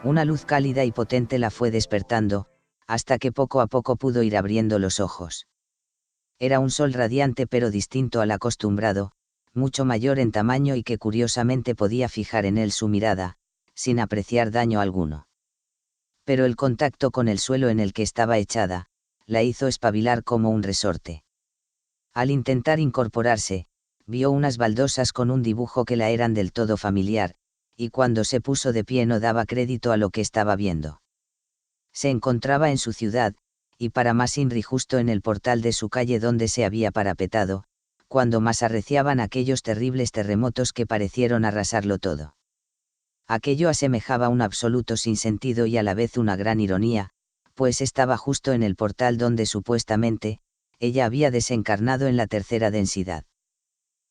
Una luz cálida y potente la fue despertando, hasta que poco a poco pudo ir abriendo los ojos. Era un sol radiante pero distinto al acostumbrado, mucho mayor en tamaño y que curiosamente podía fijar en él su mirada, sin apreciar daño alguno. Pero el contacto con el suelo en el que estaba echada, la hizo espabilar como un resorte. Al intentar incorporarse, vio unas baldosas con un dibujo que la eran del todo familiar, y cuando se puso de pie no daba crédito a lo que estaba viendo. Se encontraba en su ciudad, y para más Inri justo en el portal de su calle donde se había parapetado, cuando más arreciaban aquellos terribles terremotos que parecieron arrasarlo todo. Aquello asemejaba un absoluto sinsentido y a la vez una gran ironía, pues estaba justo en el portal donde supuestamente, ella había desencarnado en la tercera densidad.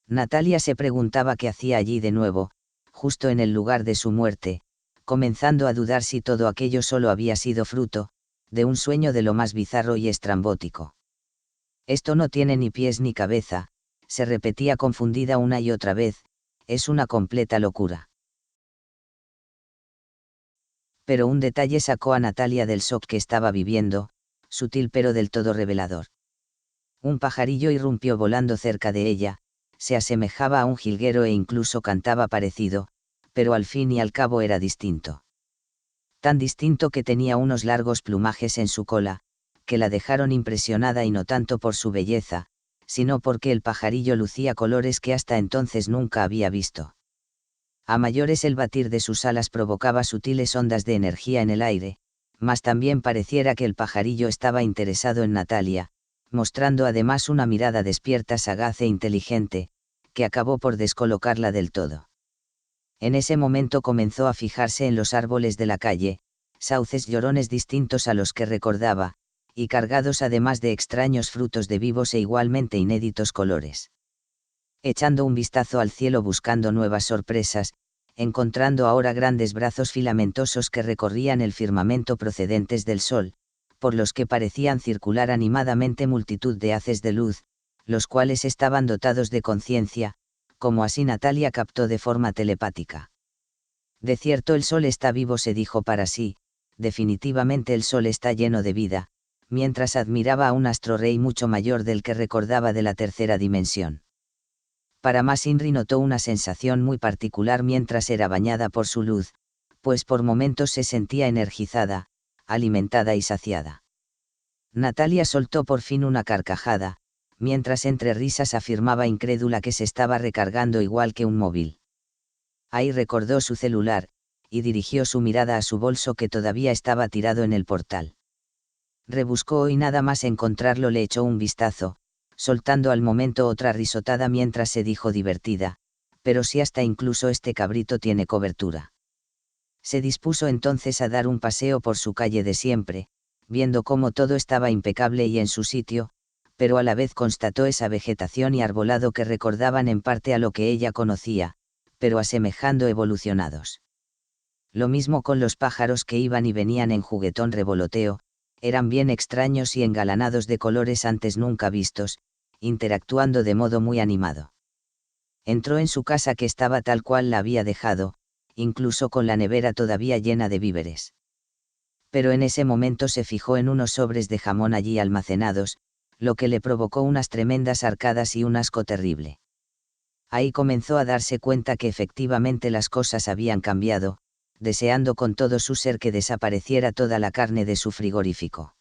Natalia se preguntaba qué hacía allí de nuevo, justo en el lugar de su muerte, comenzando a dudar si todo aquello solo había sido fruto, de un sueño de lo más bizarro y estrambótico. Esto no tiene ni pies ni cabeza, se repetía confundida una y otra vez, es una completa locura. Pero un detalle sacó a Natalia del shock que estaba viviendo, sutil pero del todo revelador. Un pajarillo irrumpió volando cerca de ella, se asemejaba a un jilguero e incluso cantaba parecido, pero al fin y al cabo era distinto. Tan distinto que tenía unos largos plumajes en su cola, que la dejaron impresionada y no tanto por su belleza, sino porque el pajarillo lucía colores que hasta entonces nunca había visto. A mayores el batir de sus alas provocaba sutiles ondas de energía en el aire, mas también pareciera que el pajarillo estaba interesado en Natalia, mostrando además una mirada despierta, sagaz e inteligente, que acabó por descolocarla del todo. En ese momento comenzó a fijarse en los árboles de la calle, sauces llorones distintos a los que recordaba, y cargados además de extraños frutos de vivos e igualmente inéditos colores. Echando un vistazo al cielo buscando nuevas sorpresas, encontrando ahora grandes brazos filamentosos que recorrían el firmamento procedentes del sol, por los que parecían circular animadamente multitud de haces de luz, los cuales estaban dotados de conciencia, como así Natalia captó de forma telepática. De cierto el sol está vivo, se dijo para sí, definitivamente el sol está lleno de vida, mientras admiraba a un astrorrey mucho mayor del que recordaba de la tercera dimensión. Para más Inri notó una sensación muy particular mientras era bañada por su luz, pues por momentos se sentía energizada, alimentada y saciada. Natalia soltó por fin una carcajada, mientras entre risas afirmaba incrédula que se estaba recargando igual que un móvil. Ahí recordó su celular, y dirigió su mirada a su bolso que todavía estaba tirado en el portal. Rebuscó y nada más encontrarlo le echó un vistazo, soltando al momento otra risotada mientras se dijo divertida, pero si hasta incluso este cabrito tiene cobertura. Se dispuso entonces a dar un paseo por su calle de siempre, viendo cómo todo estaba impecable y en su sitio, pero a la vez constató esa vegetación y arbolado que recordaban en parte a lo que ella conocía, pero asemejando evolucionados. Lo mismo con los pájaros que iban y venían en juguetón revoloteo, eran bien extraños y engalanados de colores antes nunca vistos, interactuando de modo muy animado. Entró en su casa que estaba tal cual la había dejado, incluso con la nevera todavía llena de víveres. Pero en ese momento se fijó en unos sobres de jamón allí almacenados, lo que le provocó unas tremendas arcadas y un asco terrible. Ahí comenzó a darse cuenta que efectivamente las cosas habían cambiado, deseando con todo su ser que desapareciera toda la carne de su frigorífico.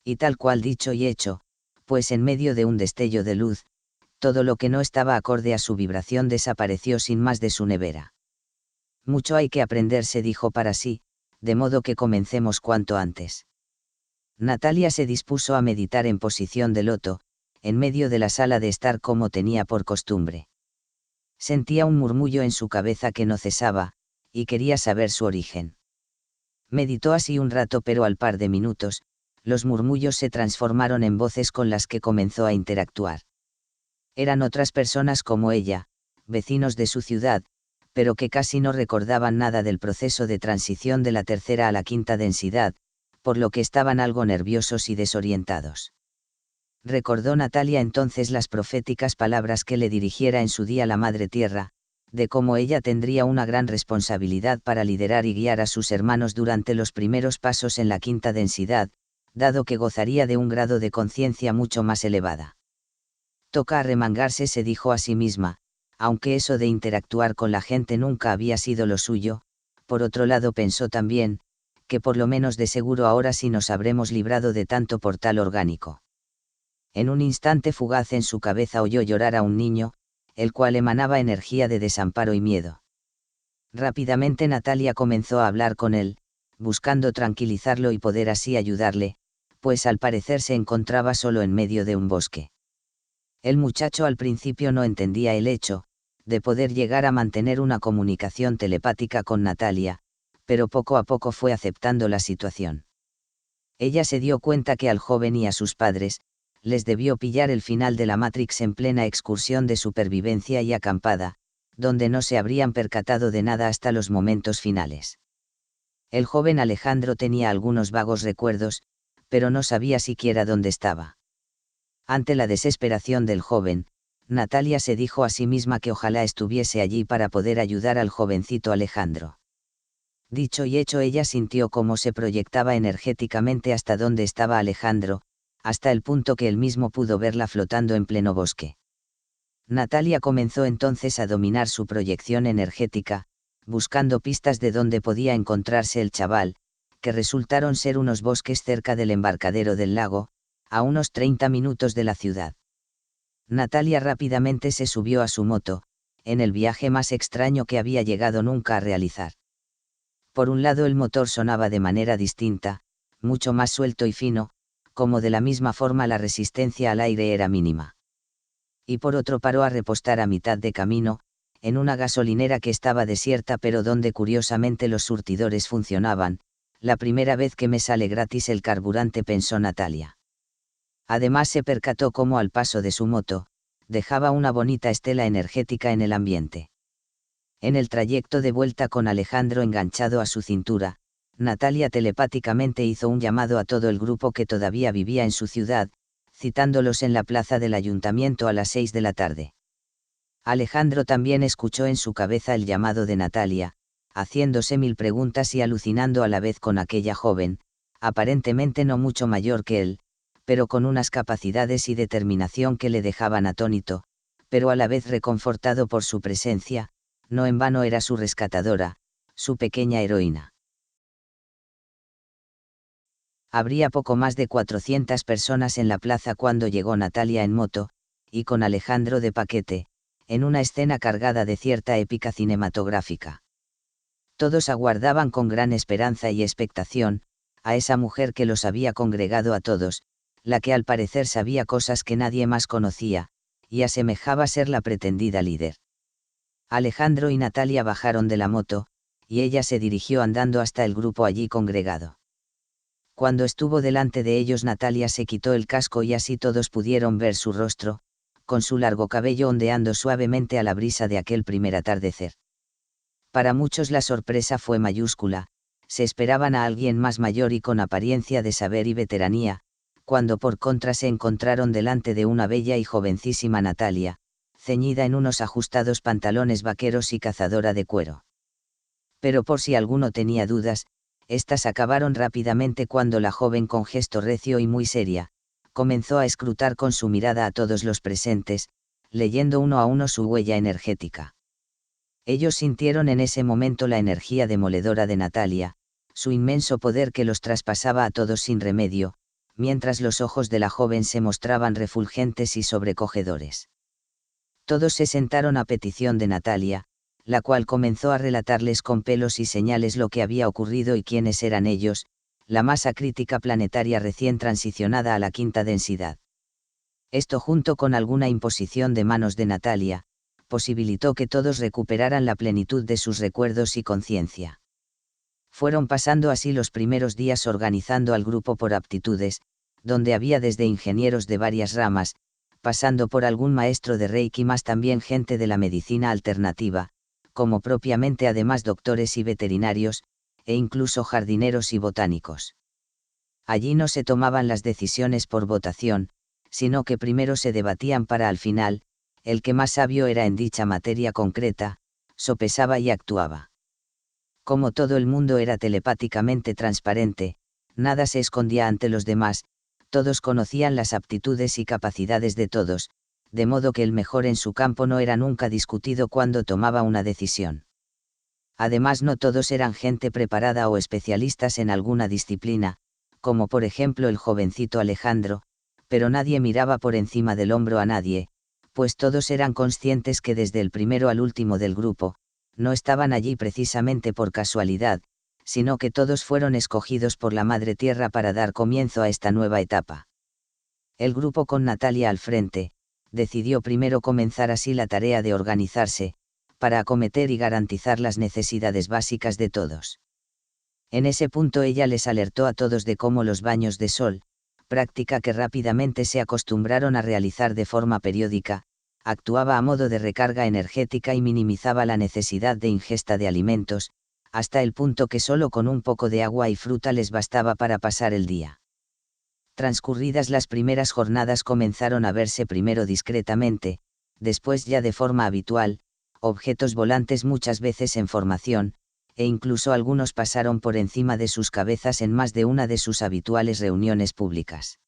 Y tal cual dicho y hecho, pues en medio de un destello de luz, todo lo que no estaba acorde a su vibración desapareció sin más de su nevera. Mucho hay que aprender, se dijo para sí, de modo que comencemos cuanto antes. Natalia se dispuso a meditar en posición de loto, en medio de la sala de estar como tenía por costumbre. Sentía un murmullo en su cabeza que no cesaba, y quería saber su origen. Meditó así un rato, pero al par de minutos, los murmullos se transformaron en voces con las que comenzó a interactuar. Eran otras personas como ella, vecinos de su ciudad, pero que casi no recordaban nada del proceso de transición de la tercera a la quinta densidad, por lo que estaban algo nerviosos y desorientados. Recordó Natalia entonces las proféticas palabras que le dirigiera en su día la Madre Tierra, de cómo ella tendría una gran responsabilidad para liderar y guiar a sus hermanos durante los primeros pasos en la quinta densidad, dado que gozaría de un grado de conciencia mucho más elevada. Toca arremangarse, se dijo a sí misma, aunque eso de interactuar con la gente nunca había sido lo suyo. Por otro lado pensó también, que por lo menos de seguro ahora sí nos habremos librado de tanto portal orgánico. En un instante fugaz en su cabeza oyó llorar a un niño, el cual emanaba energía de desamparo y miedo. Rápidamente Natalia comenzó a hablar con él, buscando tranquilizarlo y poder así ayudarle, pues al parecer se encontraba solo en medio de un bosque. El muchacho al principio no entendía el hecho de poder llegar a mantener una comunicación telepática con Natalia, pero poco a poco fue aceptando la situación. Ella se dio cuenta que al joven y a sus padres les debió pillar el final de la Matrix en plena excursión de supervivencia y acampada, donde no se habrían percatado de nada hasta los momentos finales. El joven Alejandro tenía algunos vagos recuerdos, pero no sabía siquiera dónde estaba. Ante la desesperación del joven, Natalia se dijo a sí misma que ojalá estuviese allí para poder ayudar al jovencito Alejandro. Dicho y hecho, ella sintió cómo se proyectaba energéticamente hasta donde estaba Alejandro, hasta el punto que él mismo pudo verla flotando en pleno bosque. Natalia comenzó entonces a dominar su proyección energética, buscando pistas de dónde podía encontrarse el chaval, que resultaron ser unos bosques cerca del embarcadero del lago, a unos 30 minutos de la ciudad. Natalia rápidamente se subió a su moto, en el viaje más extraño que había llegado nunca a realizar. Por un lado el motor sonaba de manera distinta, mucho más suelto y fino, como de la misma forma la resistencia al aire era mínima. Y por otro paró a repostar a mitad de camino, en una gasolinera que estaba desierta pero donde curiosamente los surtidores funcionaban. La primera vez que me sale gratis el carburante, pensó Natalia. Además se percató cómo al paso de su moto, dejaba una bonita estela energética en el ambiente. En el trayecto de vuelta con Alejandro enganchado a su cintura, Natalia telepáticamente hizo un llamado a todo el grupo que todavía vivía en su ciudad, citándolos en la plaza del ayuntamiento a las 6 de la tarde. Alejandro también escuchó en su cabeza el llamado de Natalia, haciéndose mil preguntas y alucinando a la vez con aquella joven, aparentemente no mucho mayor que él, pero con unas capacidades y determinación que le dejaban atónito, pero a la vez reconfortado por su presencia. No en vano era su rescatadora, su pequeña heroína. Habría poco más de 400 personas en la plaza cuando llegó Natalia en moto, y con Alejandro de paquete, en una escena cargada de cierta épica cinematográfica. Todos aguardaban con gran esperanza y expectación a esa mujer que los había congregado a todos, la que al parecer sabía cosas que nadie más conocía, y asemejaba ser la pretendida líder. Alejandro y Natalia bajaron de la moto, y ella se dirigió andando hasta el grupo allí congregado. Cuando estuvo delante de ellos, Natalia se quitó el casco y así todos pudieron ver su rostro, con su largo cabello ondeando suavemente a la brisa de aquel primer atardecer. Para muchos la sorpresa fue mayúscula, se esperaban a alguien más mayor y con apariencia de saber y veteranía, cuando por contra se encontraron delante de una bella y jovencísima Natalia, ceñida en unos ajustados pantalones vaqueros y cazadora de cuero. Pero por si alguno tenía dudas, estas acabaron rápidamente cuando la joven, con gesto recio y muy seria, comenzó a escrutar con su mirada a todos los presentes, leyendo uno a uno su huella energética. Ellos sintieron en ese momento la energía demoledora de Natalia, su inmenso poder que los traspasaba a todos sin remedio, mientras los ojos de la joven se mostraban refulgentes y sobrecogedores. Todos se sentaron a petición de Natalia, la cual comenzó a relatarles con pelos y señales lo que había ocurrido y quiénes eran ellos, la masa crítica planetaria recién transicionada a la quinta densidad. Esto, junto con alguna imposición de manos de Natalia, posibilitó que todos recuperaran la plenitud de sus recuerdos y conciencia. Fueron pasando así los primeros días organizando al grupo por aptitudes, donde había desde ingenieros de varias ramas, pasando por algún maestro de Reiki, más también gente de la medicina alternativa, como propiamente además doctores y veterinarios, e incluso jardineros y botánicos. Allí no se tomaban las decisiones por votación, sino que primero se debatían para al final, el que más sabio era en dicha materia concreta, sopesaba y actuaba. Como todo el mundo era telepáticamente transparente, nada se escondía ante los demás, todos conocían las aptitudes y capacidades de todos, de modo que el mejor en su campo no era nunca discutido cuando tomaba una decisión. Además, no todos eran gente preparada o especialistas en alguna disciplina, como por ejemplo el jovencito Alejandro, pero nadie miraba por encima del hombro a nadie, pues todos eran conscientes que desde el primero al último del grupo, no estaban allí precisamente por casualidad, sino que todos fueron escogidos por la Madre Tierra para dar comienzo a esta nueva etapa. El grupo, con Natalia al frente, decidió primero comenzar así la tarea de organizarse, para acometer y garantizar las necesidades básicas de todos. En ese punto ella les alertó a todos de cómo los baños de sol, práctica que rápidamente se acostumbraron a realizar de forma periódica, actuaba a modo de recarga energética y minimizaba la necesidad de ingesta de alimentos, hasta el punto que solo con un poco de agua y fruta les bastaba para pasar el día. Transcurridas las primeras jornadas comenzaron a verse primero discretamente, después ya de forma habitual, objetos volantes muchas veces en formación, e incluso algunos pasaron por encima de sus cabezas en más de una de sus habituales reuniones públicas.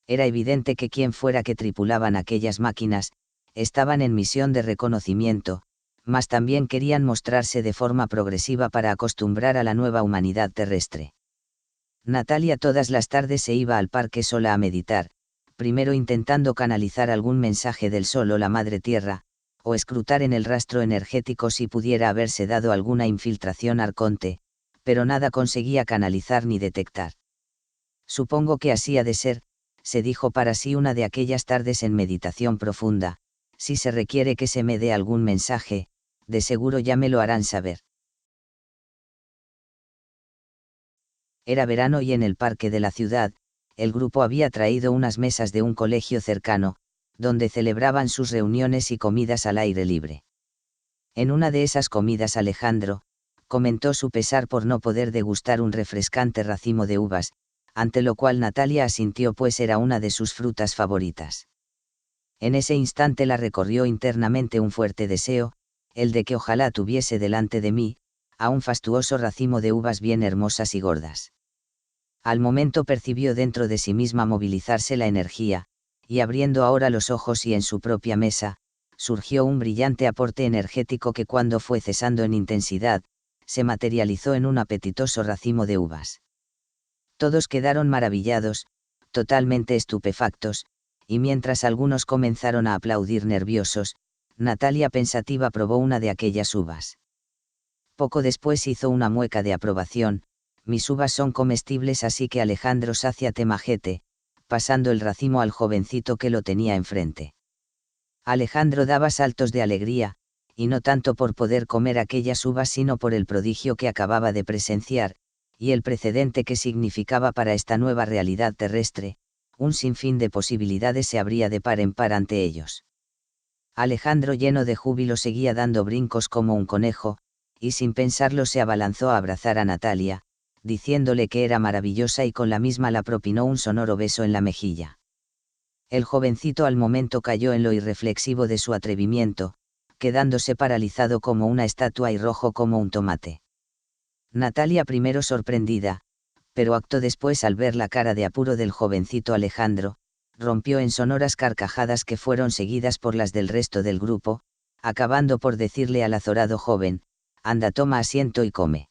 Era evidente que quien fuera que tripulaban aquellas máquinas, estaban en misión de reconocimiento, mas también querían mostrarse de forma progresiva para acostumbrar a la nueva humanidad terrestre. Natalia todas las tardes se iba al parque sola a meditar, primero intentando canalizar algún mensaje del sol o la Madre Tierra, o escrutar en el rastro energético si pudiera haberse dado alguna infiltración arconte, pero nada conseguía canalizar ni detectar. Supongo que así ha de ser, se dijo para sí una de aquellas tardes en meditación profunda, si se requiere que se me dé algún mensaje, de seguro ya me lo harán saber. Era verano y en el parque de la ciudad, el grupo había traído unas mesas de un colegio cercano, donde celebraban sus reuniones y comidas al aire libre. En una de esas comidas Alejandro comentó su pesar por no poder degustar un refrescante racimo de uvas, ante lo cual Natalia asintió, pues era una de sus frutas favoritas. En ese instante la recorrió internamente un fuerte deseo, el de que ojalá tuviese delante de mí, a un fastuoso racimo de uvas bien hermosas y gordas. Al momento percibió dentro de sí misma movilizarse la energía, y abriendo ahora los ojos y en su propia mesa, surgió un brillante aporte energético que cuando fue cesando en intensidad, se materializó en un apetitoso racimo de uvas. Todos quedaron maravillados, totalmente estupefactos, y mientras algunos comenzaron a aplaudir nerviosos, Natalia pensativa probó una de aquellas uvas. Poco después hizo una mueca de aprobación: mis uvas son comestibles, así que Alejandro, sáciate majete, pasando el racimo al jovencito que lo tenía enfrente. Alejandro daba saltos de alegría, y no tanto por poder comer aquellas uvas sino por el prodigio que acababa de presenciar, y el precedente que significaba para esta nueva realidad terrestre. Un sinfín de posibilidades se abría de par en par ante ellos. Alejandro, lleno de júbilo, seguía dando brincos como un conejo, y sin pensarlo se abalanzó a abrazar a Natalia, diciéndole que era maravillosa, y con la misma la propinó un sonoro beso en la mejilla. El jovencito al momento cayó en lo irreflexivo de su atrevimiento, quedándose paralizado como una estatua y rojo como un tomate. Natalia, primero sorprendida, pero acto después al ver la cara de apuro del jovencito Alejandro, rompió en sonoras carcajadas que fueron seguidas por las del resto del grupo, acabando por decirle al azorado joven: anda, toma asiento y come.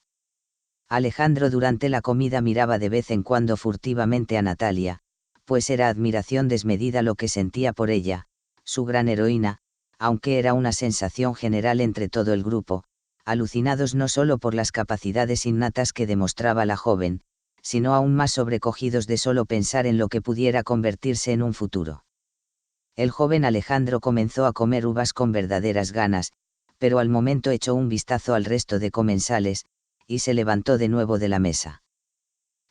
Alejandro durante la comida miraba de vez en cuando furtivamente a Natalia, pues era admiración desmedida lo que sentía por ella, su gran heroína, aunque era una sensación general entre todo el grupo, alucinados no solo por las capacidades innatas que demostraba la joven, sino aún más sobrecogidos de solo pensar en lo que pudiera convertirse en un futuro. El joven Alejandro comenzó a comer uvas con verdaderas ganas, pero al momento echó un vistazo al resto de comensales, y se levantó de nuevo de la mesa.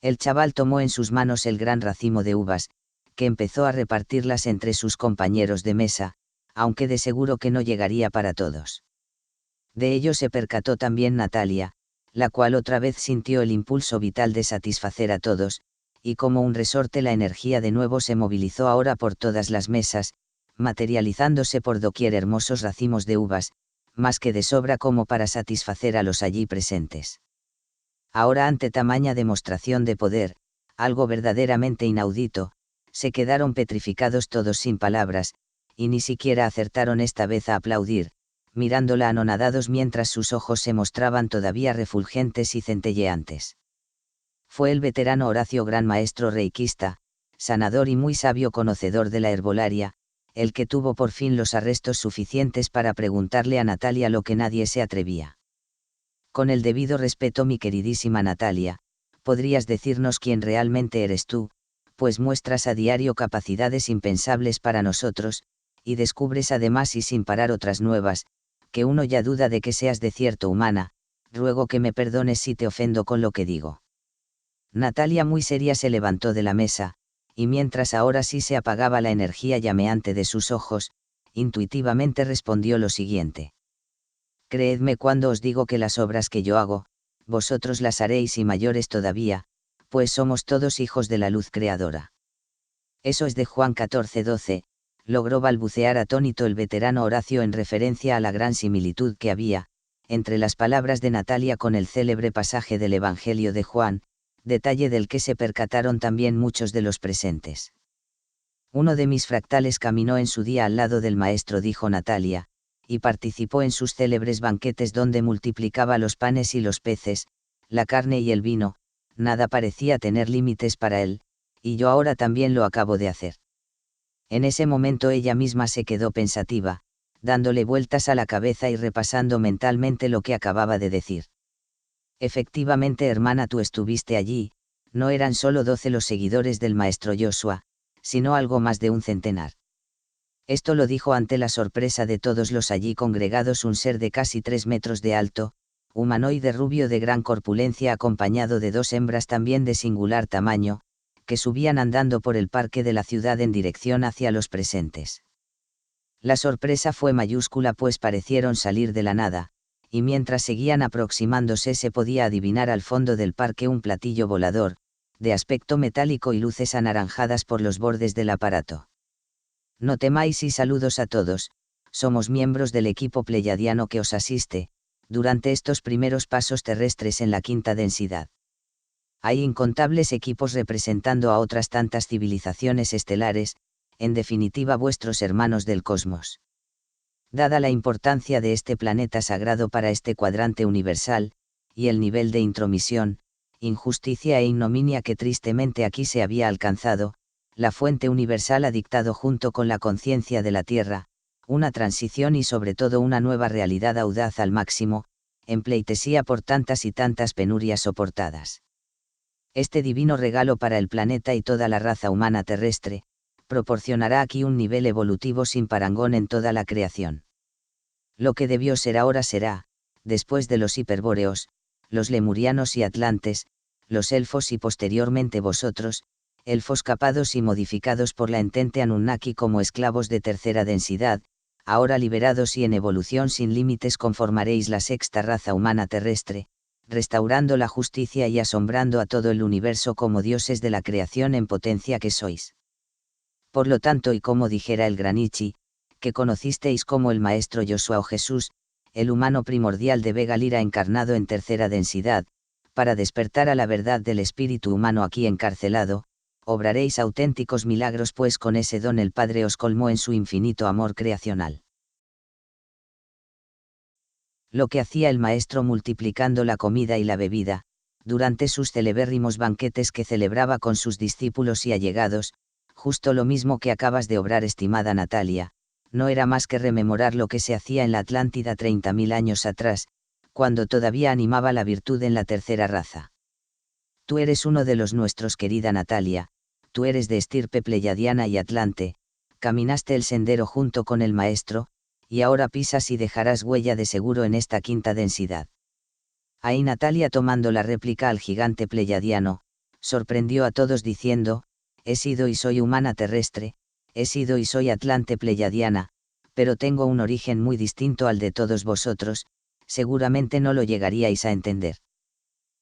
El chaval tomó en sus manos el gran racimo de uvas, que empezó a repartirlas entre sus compañeros de mesa, aunque de seguro que no llegaría para todos. De ello se percató también Natalia, la cual otra vez sintió el impulso vital de satisfacer a todos, y como un resorte la energía de nuevo se movilizó ahora por todas las mesas, materializándose por doquier hermosos racimos de uvas, más que de sobra como para satisfacer a los allí presentes. Ahora, ante tamaña demostración de poder, algo verdaderamente inaudito, se quedaron petrificados todos sin palabras, y ni siquiera acertaron esta vez a aplaudir, mirándola anonadados mientras sus ojos se mostraban todavía refulgentes y centelleantes. Fue el veterano Horacio, gran maestro reikista, sanador y muy sabio conocedor de la herbolaria, el que tuvo por fin los arrestos suficientes para preguntarle a Natalia lo que nadie se atrevía. Con el debido respeto, mi queridísima Natalia, ¿podrías decirnos quién realmente eres tú? Pues muestras a diario capacidades impensables para nosotros, y descubres además y sin parar otras nuevas, que uno ya duda de que seas de cierto humana. Ruego que me perdones si te ofendo con lo que digo. Natalia, muy seria, se levantó de la mesa, y mientras ahora sí se apagaba la energía llameante de sus ojos, intuitivamente respondió lo siguiente: creedme cuando os digo que las obras que yo hago, vosotros las haréis y mayores todavía, pues somos todos hijos de la luz creadora. Eso es de Juan 14:12, logró balbucear atónito el veterano Horacio en referencia a la gran similitud que había entre las palabras de Natalia con el célebre pasaje del Evangelio de Juan, detalle del que se percataron también muchos de los presentes. Uno de mis fractales caminó en su día al lado del maestro, dijo Natalia, y participó en sus célebres banquetes donde multiplicaba los panes y los peces, la carne y el vino, nada parecía tener límites para él, y yo ahora también lo acabo de hacer. En ese momento ella misma se quedó pensativa, dándole vueltas a la cabeza y repasando mentalmente lo que acababa de decir. Efectivamente, hermana, tú estuviste allí, no eran solo 12 los seguidores del maestro Joshua, sino algo más de un centenar. Esto lo dijo ante la sorpresa de todos los allí congregados un ser de casi 3 metros de alto, humanoide rubio de gran corpulencia, acompañado de 2 hembras también de singular tamaño, que subían andando por el parque de la ciudad en dirección hacia los presentes. La sorpresa fue mayúscula, pues parecieron salir de la nada, y mientras seguían aproximándose se podía adivinar al fondo del parque un platillo volador, de aspecto metálico y luces anaranjadas por los bordes del aparato. No temáis y saludos a todos, somos miembros del equipo pleyadiano que os asiste, durante estos primeros pasos terrestres en la quinta densidad. Hay incontables equipos representando a otras tantas civilizaciones estelares, en definitiva vuestros hermanos del cosmos. Dada la importancia de este planeta sagrado para este cuadrante universal, y el nivel de intromisión, injusticia e ignominia que tristemente aquí se había alcanzado, la fuente universal ha dictado junto con la conciencia de la Tierra, una transición y sobre todo una nueva realidad audaz al máximo, en pleitesía por tantas y tantas penurias soportadas. Este divino regalo para el planeta y toda la raza humana terrestre, proporcionará aquí un nivel evolutivo sin parangón en toda la creación. Lo que debió ser ahora será, después de los hiperbóreos, los lemurianos y atlantes, los elfos y posteriormente vosotros, elfos capados y modificados por la entente Anunnaki como esclavos de tercera densidad, ahora liberados y en evolución sin límites, conformaréis la sexta raza humana terrestre, restaurando la justicia y asombrando a todo el universo como dioses de la creación en potencia que sois. Por lo tanto, y como dijera el Granichi, que conocisteis como el maestro Joshua o Jesús, el humano primordial de Vega Lira encarnado en tercera densidad, para despertar a la verdad del espíritu humano aquí encarcelado, obraréis auténticos milagros, pues con ese don el Padre os colmó en su infinito amor creacional. Lo que hacía el maestro multiplicando la comida y la bebida, durante sus celebérrimos banquetes que celebraba con sus discípulos y allegados, justo lo mismo que acabas de obrar, estimada Natalia, no era más que rememorar lo que se hacía en la Atlántida 30.000 años atrás, cuando todavía animaba la virtud en la tercera raza. Tú eres uno de los nuestros, querida Natalia, tú eres de estirpe pleyadiana y atlante, caminaste el sendero junto con el maestro, y ahora pisas y dejarás huella de seguro en esta quinta densidad. Ahí Natalia, tomando la réplica al gigante pleyadiano, sorprendió a todos diciendo: he sido y soy humana terrestre, he sido y soy atlante pleyadiana, pero tengo un origen muy distinto al de todos vosotros, seguramente no lo llegaríais a entender.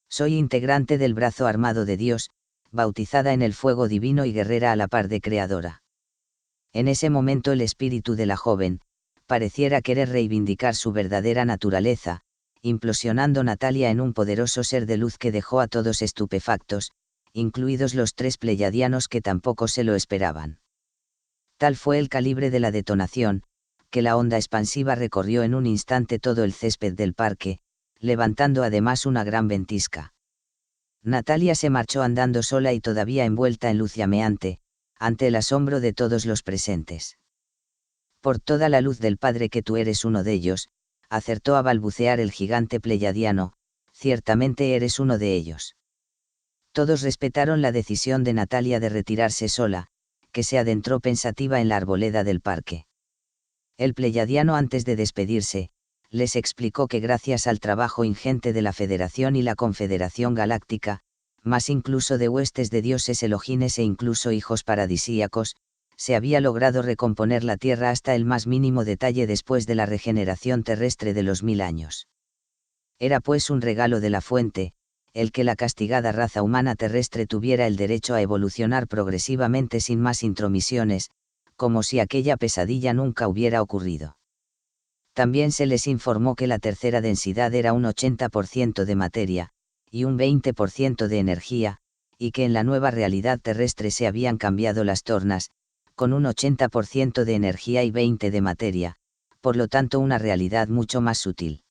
Soy integrante del brazo armado de Dios, bautizada en el fuego divino y guerrera a la par de creadora. En ese momento el espíritu de la joven, pareciera querer reivindicar su verdadera naturaleza, implosionando Natalia en un poderoso ser de luz que dejó a todos estupefactos, incluidos los 3 pleyadianos que tampoco se lo esperaban. Tal fue el calibre de la detonación, que la onda expansiva recorrió en un instante todo el césped del parque, levantando además una gran ventisca. Natalia se marchó andando sola y todavía envuelta en luz llameante, ante el asombro de todos los presentes. Por toda la luz del Padre que tú eres uno de ellos, acertó a balbucear el gigante pleyadiano, ciertamente eres uno de ellos. Todos respetaron la decisión de Natalia de retirarse sola, que se adentró pensativa en la arboleda del parque. El pleyadiano, antes de despedirse, les explicó que gracias al trabajo ingente de la Federación y la Confederación Galáctica, más incluso de huestes de dioses elogines e incluso hijos paradisíacos, se había logrado recomponer la Tierra hasta el más mínimo detalle después de la regeneración terrestre de los 1000 años. Era pues un regalo de la fuente, el que la castigada raza humana terrestre tuviera el derecho a evolucionar progresivamente sin más intromisiones, como si aquella pesadilla nunca hubiera ocurrido. También se les informó que la tercera densidad era un 80% de materia, y un 20% de energía, y que en la nueva realidad terrestre se habían cambiado las tornas, con un 80% de energía y 20% de materia, por lo tanto una realidad mucho más sutil.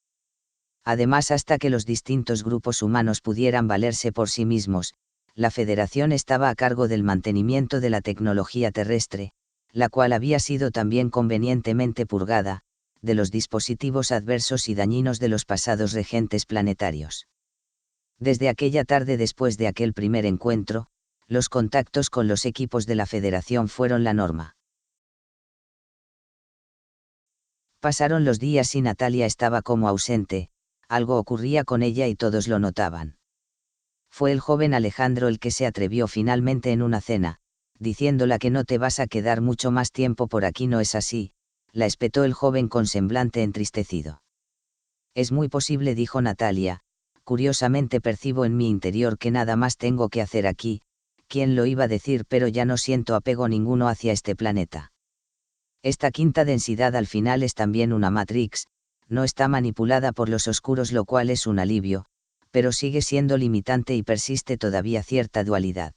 Además, hasta que los distintos grupos humanos pudieran valerse por sí mismos, la Federación estaba a cargo del mantenimiento de la tecnología terrestre, la cual había sido también convenientemente purgada, de los dispositivos adversos y dañinos de los pasados regentes planetarios. Desde aquella tarde, después de aquel primer encuentro, los contactos con los equipos de la Federación fueron la norma. Pasaron los días y Natalia estaba como ausente, algo ocurría con ella y todos lo notaban. Fue el joven Alejandro el que se atrevió finalmente en una cena, diciéndola que no te vas a quedar mucho más tiempo por aquí. No es así, la espetó el joven con semblante entristecido. Es muy posible, dijo Natalia, curiosamente percibo en mi interior que nada más tengo que hacer aquí. ¿Quién lo iba a decir? Pero ya no siento apego ninguno hacia este planeta. Esta quinta densidad al final es también una Matrix, no está manipulada por los oscuros, lo cual es un alivio, pero sigue siendo limitante y persiste todavía cierta dualidad.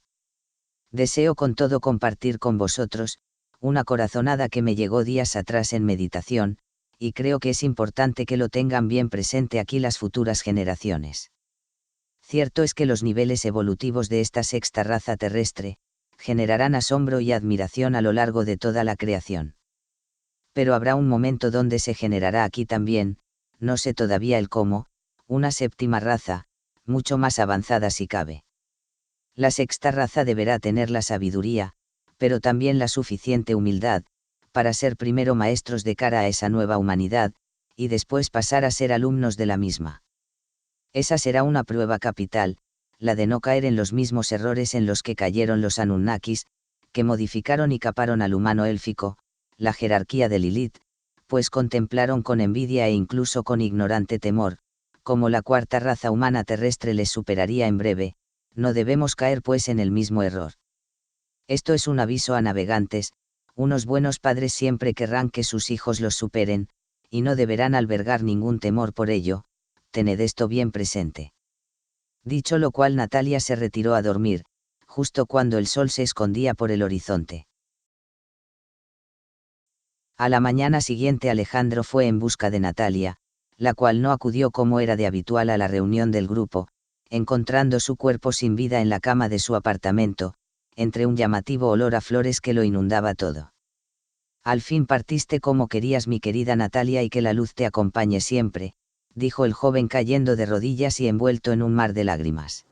Deseo con todo compartir con vosotros una corazonada que me llegó días atrás en meditación, y creo que es importante que lo tengan bien presente aquí las futuras generaciones. Cierto es que los niveles evolutivos de esta sexta raza terrestre generarán asombro y admiración a lo largo de toda la creación. Pero habrá un momento donde se generará aquí también, no sé todavía el cómo, una séptima raza, mucho más avanzada si cabe. La sexta raza deberá tener la sabiduría, pero también la suficiente humildad, para ser primero maestros de cara a esa nueva humanidad, y después pasar a ser alumnos de la misma. Esa será una prueba capital, la de no caer en los mismos errores en los que cayeron los Anunnakis, que modificaron y caparon al humano élfico, la jerarquía de Lilith, pues contemplaron con envidia e incluso con ignorante temor, como la cuarta raza humana terrestre les superaría en breve. No debemos caer pues en el mismo error. Esto es un aviso a navegantes, unos buenos padres siempre querrán que sus hijos los superen, y no deberán albergar ningún temor por ello, tened esto bien presente. Dicho lo cual, Natalia se retiró a dormir, justo cuando el sol se escondía por el horizonte. A la mañana siguiente Alejandro fue en busca de Natalia, la cual no acudió como era de habitual a la reunión del grupo, encontrando su cuerpo sin vida en la cama de su apartamento, entre un llamativo olor a flores que lo inundaba todo. Al fin partiste como querías, mi querida Natalia, y que la luz te acompañe siempre, dijo el joven cayendo de rodillas y envuelto en un mar de lágrimas.